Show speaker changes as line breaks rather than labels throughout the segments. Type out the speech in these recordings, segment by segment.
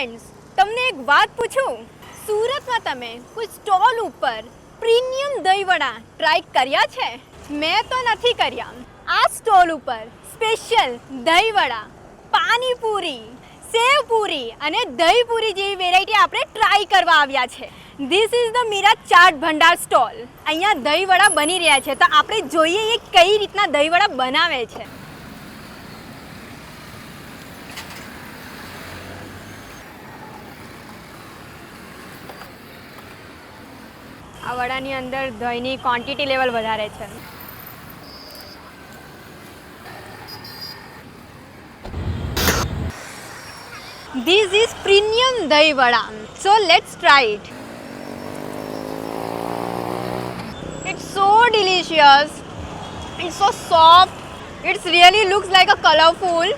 Friends, તમને એક વાત પૂછું. સુરતમાં તમે કોઈ સ્ટોલ ઉપર પ્રીમિયમ દહીંવડા ટ્રાય કર્યા છે? મેં તો નથી કર્યા. આ સ્ટોલ ઉપર સ્પેશિયલ દહીંવડા, પાણીપુરી, સેવપુરી અને દહીંપુરી જેવી વેરાયટી આપણે ટ્રાય કરવા આવ્યા છે. This is the Meera Chaat Bhandar stall. અહીંયા દહીંવડા બની રહ્યા છે, તો આપણે જોઈએ એ કઈ રીતના દહીંવડા બનાવે છે. આ વડાની અંદર દહીંની ક્વોન્ટિટી લેવલ વધારે છે. This is premium dahi vada. So let's try it. It's so delicious. It's so soft. It really looks like a colorful.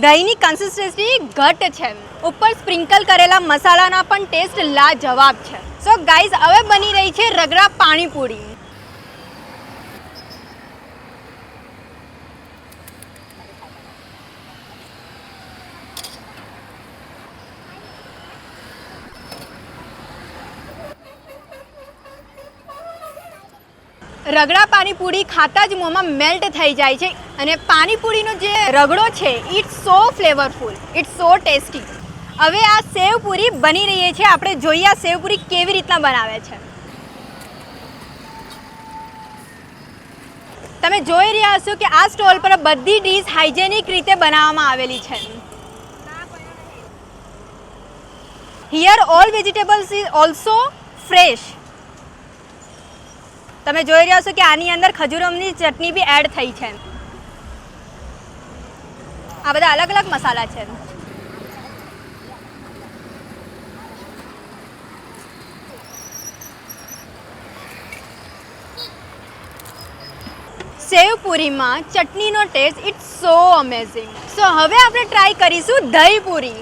દહીંની કન્સિસ્ટન્સી ઘટ છે. ઉપર સ્પ્રિંકલ કરેલા મસાલાના પણ ટેસ્ટ લાજવાબ છે. સો ગાઈઝ, હવે બની રહી છે રગડા પાણીપુરી. રગડા પાણીપુરી ખાતા જ મોંમાં મેલ્ટ થઈ જાય છે અને પાણીપુરીનો જે રગડો છે it's so flavourful, it's so tasty. હવે આ સેવપુરી બની રહી છે. આપણે જોઈએ આ સેવપુરી કેવી રીતના બનાવે છે. તમે જોઈ રહ્યા હશો કે આ સ્ટોલ પર બધી ડીશ હાઇજેનિક રીતે બનાવવામાં આવેલી છે. Here all vegetables is also fresh. તમે જોઈ રહ્યા છો કે આની અંદર ખજૂરની ચટણી બી એડ થઈ છે. આ બધા અલગ અલગ મસાલા છે. સેવપુરીમાં ચટણીનો taste it's so amazing. So હવે આપણે ટ્રાય કરીશું દહીંપુરી.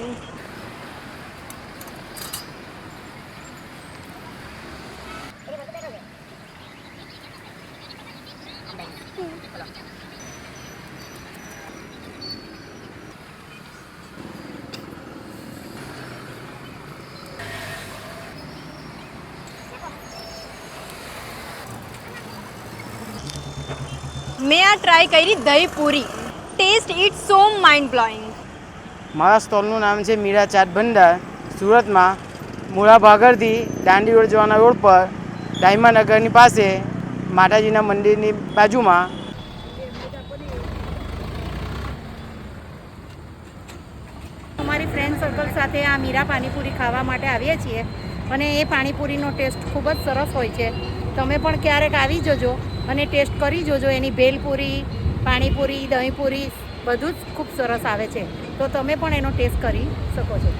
મેં આ ટ્રાય કરી દહીંપુરી. Taste it's so mind blowing.
મારા સ્ટોલનું નામ છે મીરા ચાટ ભંડાર. સુરતમાં મૂળા ભાગરથી દાંડી રોડ જવાના રોડ પર ડાયમંડનગરની પાસે માતાજીના મંદિરની બાજુમાં.
અમારી ફ્રેન્ડ સર્કલ સાથે આ મીરા પાણીપુરી ખાવા માટે આવીએ છીએ અને એ પાણીપુરીનો ટેસ્ટ ખૂબ જ સરસ હોય છે. તમે પણ ક્યારેક આવી જજો અને ટેસ્ટ કરી જોજો. એની ભેલપુરી, પાણીપુરી, દહીંપુરી બધું જ ખૂબ સરસ આવે છે, તો તમે પણ એનો ટેસ્ટ કરી શકો છો.